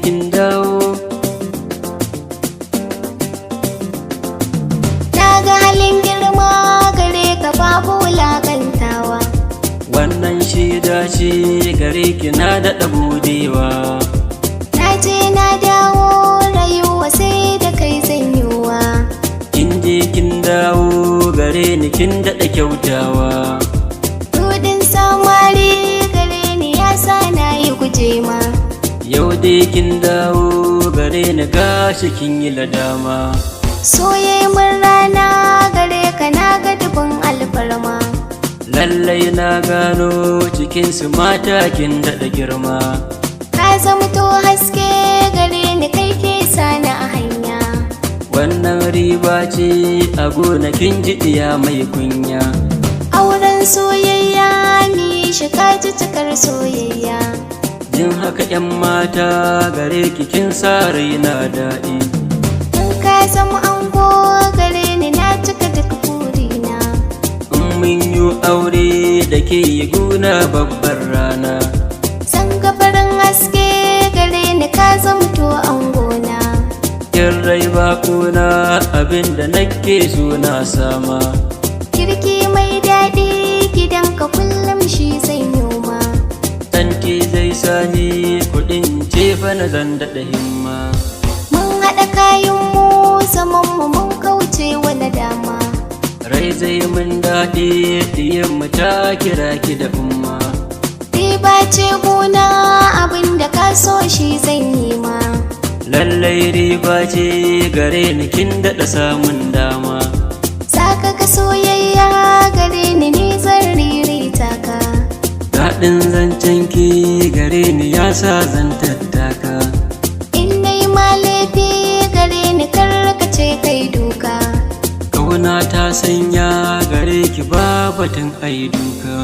kin dawo. Na ga halin girma gare ka babu wulakantawa. Wannan shaida ce gare ki na daɗa godewa. Na je na dawo rayuwa sai da kai zanyowa. Kin je kin dawo gare ni kin daɗa kyautawa. Rudin samari gare ni ya sa na yi guje ma. Yau dai kin dawo gare ni gashi kin yi ladama. Soyayyen rana gare ka na ga dubin alfarma. Lallai na gano cikinsu mata kin daɗa girma. Ka zamto haske gare ni kai ke sani a hanya. Wannan riba ce a gonakin jiɗiya mai kunya. Auren soyayya mi shi ka ji cikar soyayya. Jin haka 'yan mata gare ki kin sa raina daɗi. In ka zama ango gare ni na cika duk burina. In mun yi aure da ke yi guna babbar rana. San gabarin haske gare ni ka zamto angona. Kin rai bakuna abinda nake so na sama. Kirki mai daɗi gidanka kullum shi zai noma. Tanti zai sani kuɗin cefa na zan daɗa himma. Mun haɗa kayanmu zamanmu mun kauce wani dama. Rai zai mun daɗi mu ta kira ki da umma. Riba ce gona abinda ka so shi zan yi ma. Lallai riba ce gare ni kin daɗa samun dama. Saka ka soyayya gare ni zan ririta ka. Daɗin zancen ki gare ni ya sa zan tattaka. In nayi ma laifi gare ni kar ka ce kai duka. Kauna ta sanya gare ki ba batun ai duka.